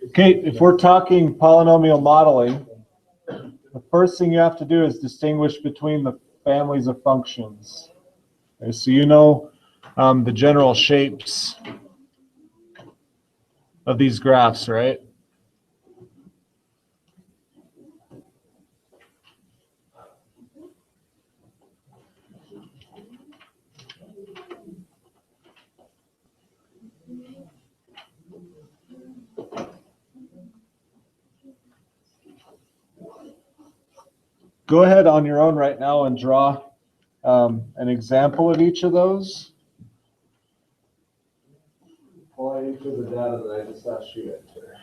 Okay, if we're talking polynomial modeling, the first thing you have to do is distinguish between the families of functions. Okay, so you know the general shapes of these graphs, right? Go ahead on your own right now and draw an example of each of those. Apply each of the data that I just asked you to enter.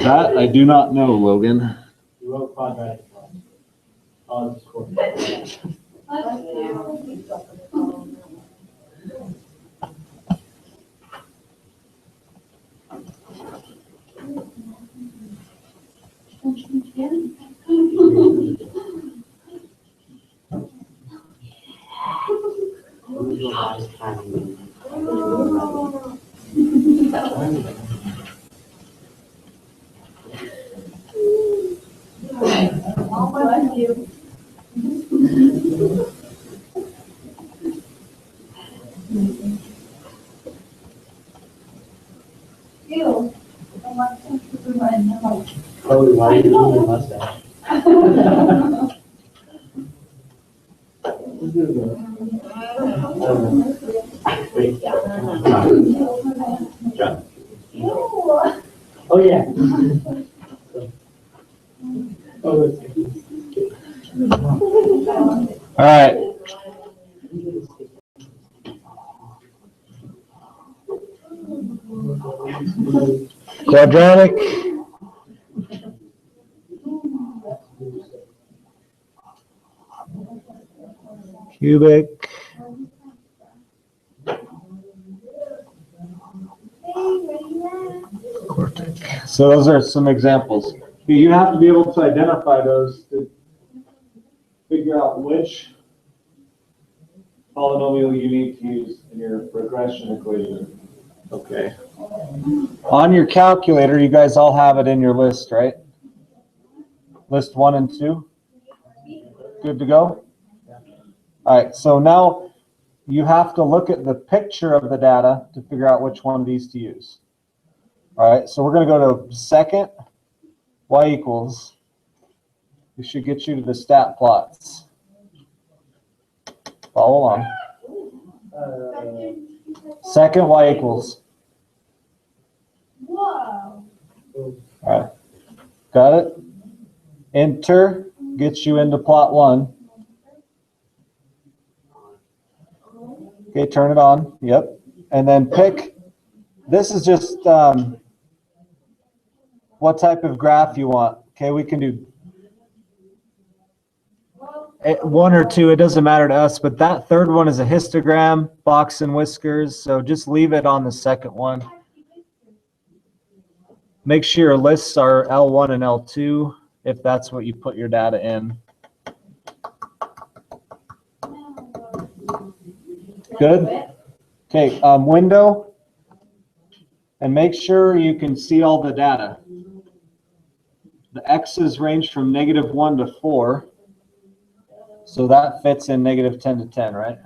That I do not know, Logan. You wrote quadratic. Chloe, why are you doing your mustache? Wait. John. Oh yeah. All right. Quadratic. Cubic. Quartic. So those are some examples. You have to be able to identify those to figure out which polynomial you need to use in your regression equation. Okay. On your calculator, you guys all have it in your list, right? List 1 and 2. Good to go? All right, so now you have to look at the picture of the data to figure out which one of these to use. All right, so we're going to go to second, y equals. We should get you to the stat plots. Follow along. Second, y equals. Whoa. All right, got it? Enter gets you into plot 1. Okay, turn it on. Yep. And then pick. This is just what type of graph you want. Okay, we can do 1 or 2. It doesn't matter to us, but that third one is a histogram, box and whiskers. So just leave it on the second one. Make sure your lists are L1 and L2 if that's what you put your data in. Good? Okay, window. And make sure you can see all the data. The x's range from -1 to 4. So that fits in -10 to 10, right?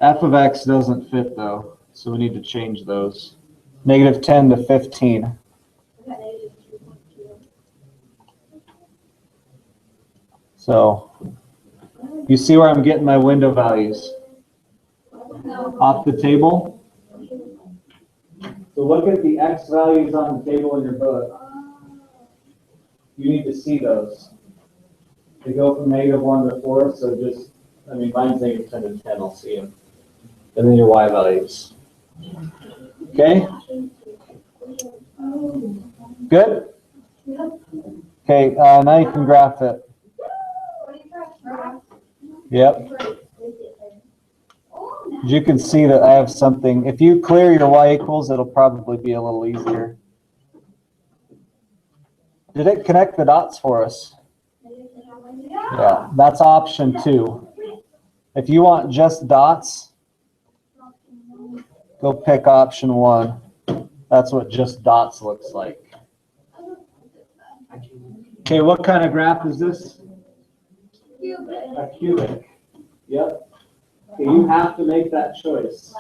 F of x doesn't fit though, so we need to change those. -10 to 15. So you see where I'm getting my window values? Off the table. So look at the x values on the table in your book. You need to see those. They go from -1 to 4, so just, I mean, mine's -10 to 10, I'll see them. And then your y values. Okay? Good? Okay, now you can graph it. Yep. Oh, You can see that I have something. If you clear your y equals, it'll probably be a little easier. Did it connect the dots for us? Yeah, that's option 2. If you want just dots, go pick option 1. That's what just dots looks like. Okay, what kind of graph is this? A cubic. Yep. Okay, you have to make that choice.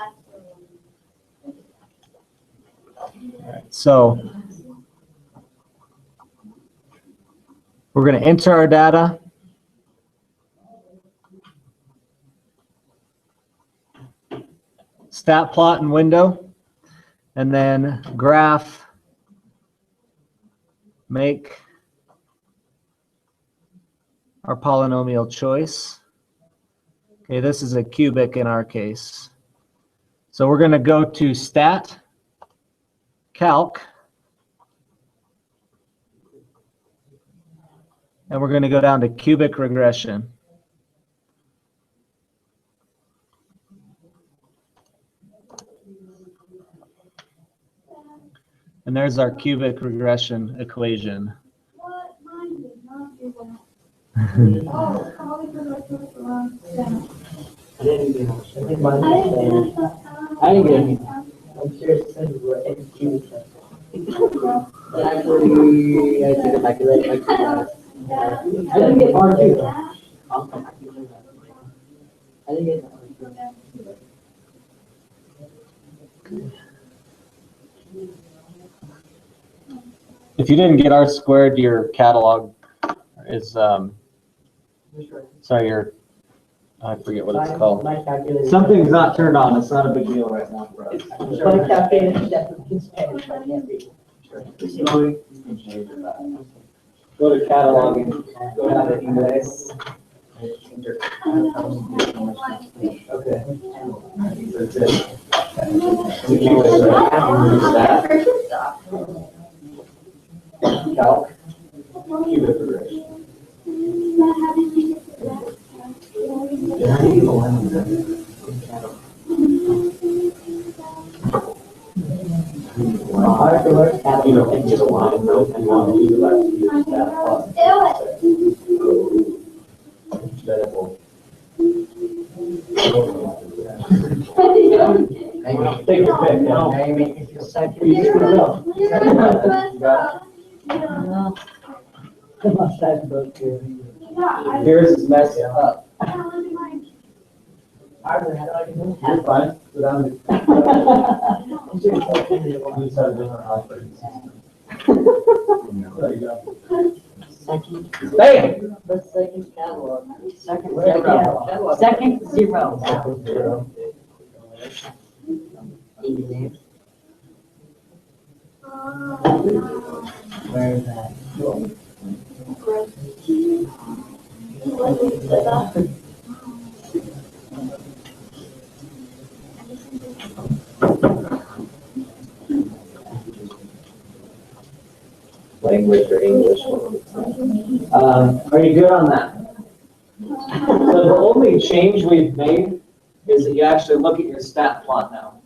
So we're going to enter our data. Stat plot in window, and then graph, make our polynomial choice. Okay, this is a cubic in our case. So we're going to go to stat, calc, and we're going to go down to cubic regression. And there's our cubic regression equation. I didn't get it. I'm sure it said we were executing. But actually, I did it back in I didn't get R2 though. I'll come back to that. I didn't get R2. If you didn't get R squared, your catalog is, sorry, your, I forget what it's called. Something's not turned on. It's not a big deal right now for us. My calculator is definitely in Spanish. I can't read. Go to catalog and go down to English. Okay. That's it. Calc. Cubic regression. You don't get a line, no, you want to use that. Take your pick. No. Here's his mess up. You're fine. Go down to. These are different operating systems. There you go. Bam! The second catalog. Second Zero. Second zero. Zero. Where is that? Language or English? Are you good on that? So the only change we've made is that you actually look at your stat plot now.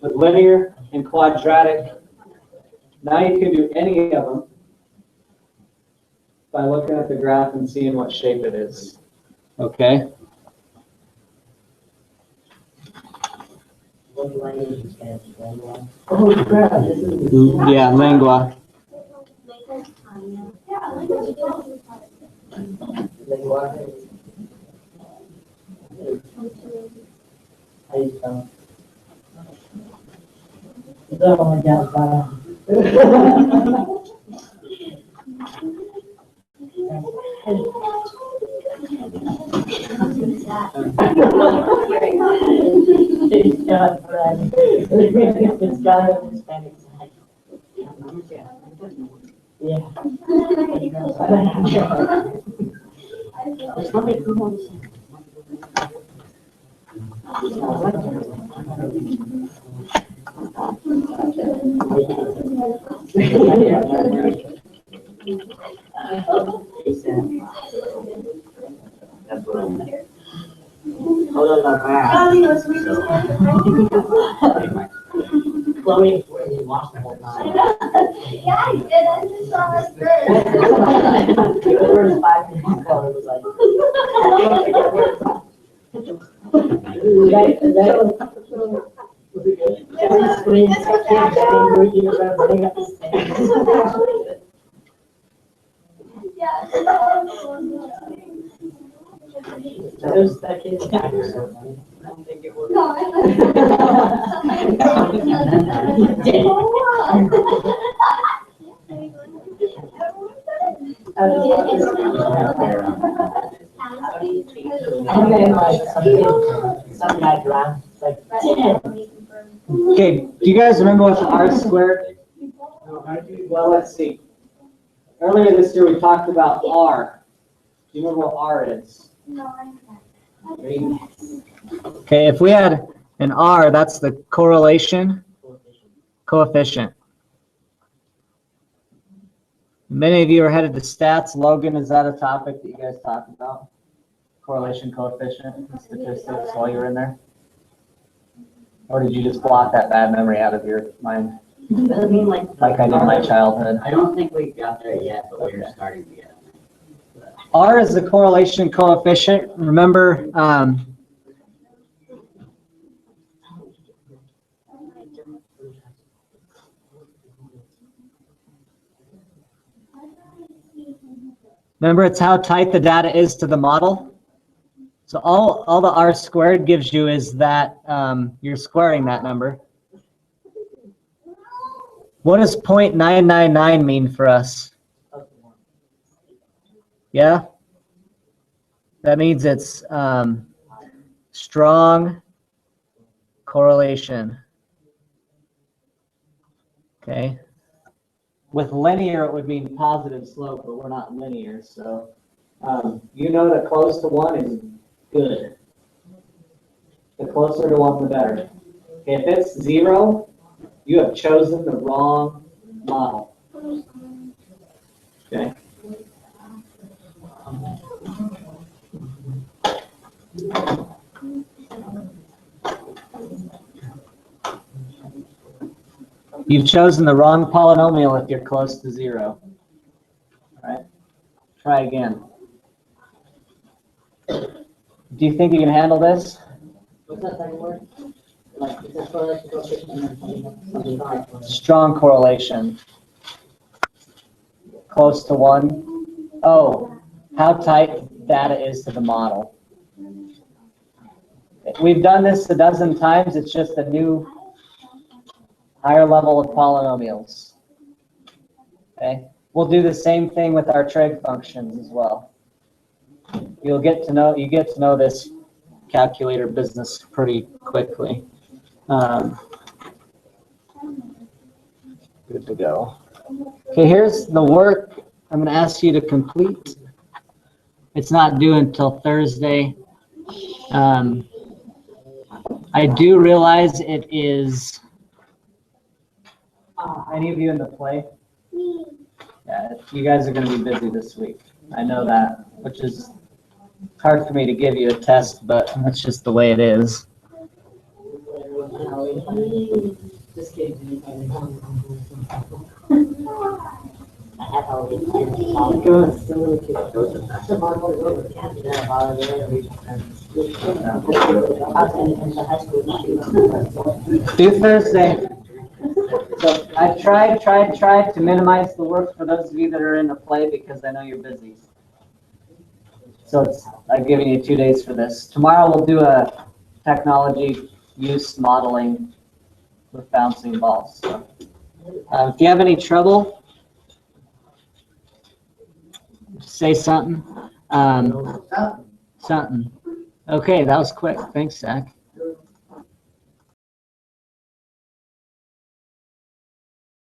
With linear and quadratic, now you can do any of them by looking at the graph and seeing what shape it is. Okay? What language is Spanish? Lengua? Oh, crap. Yeah, lengua. Lengua. How you spell? Oh my God. It's got French. It's got a Hispanic side. Yeah. There's something cool. Hold on, Chloe was reading it. Chloe, you lost the whole time. Yeah, I did. I just saw it first. The first 5 minutes, Chloe was like, was it good? Every screen, This was kids after. running up the stairs. Yeah. That kid's acting so funny. I don't think it was. No, And then like some guy drowned, like, Okay, do you guys remember what the R squared? Well, let's see. Earlier this year, we talked about R. Do you remember what R is? Okay, if we had an R, that's the correlation coefficient. Many of you are headed to stats. Logan, is that a topic that you guys talked about? Correlation coefficient, statistics while you were in there? Or did you just block that bad memory out of your mind? Doesn't mean like Like I did in my childhood. I don't think we got there yet, but we're starting to get there. R is the correlation coefficient. Remember, it's how tight the data is to the model. So all the R squared gives you is that you're squaring that number. What does 0.999 mean for us? Yeah? That means it's strong correlation. Okay. With linear, it would mean positive slope, but we're not linear. So you know that close to 1 is good. The closer to 1, the better. Okay, if it's 0, you have chosen the wrong model. Okay. You've chosen the wrong polynomial if you're close to 0. All right. Try again. Do you think you can handle this? What's that second word? Like, is this correlation coefficient and then something like? Strong correlation. Close to 1. Oh, how tight data is to the model. We've done this a dozen times. It's just a new higher level of polynomials. Okay. We'll do the same thing with our trig functions as well. You get to know this calculator business pretty quickly. Good to go. Okay, here's the work I'm going to ask you to complete. It's not due until Thursday. I do realize it is. Any of you in the play? Yeah, you guys are going to be busy this week. I know that, which is hard for me to give you a test, but that's just the way it is. Just kidding. Do Thursday. So I tried to minimize the work for those of you that are in the play because I know you're busy. So I've given you 2 days for this. Tomorrow we'll do a technology use modeling with bouncing balls. So, if you have any trouble, say something. Something. Okay, that was quick. Thanks, Zach.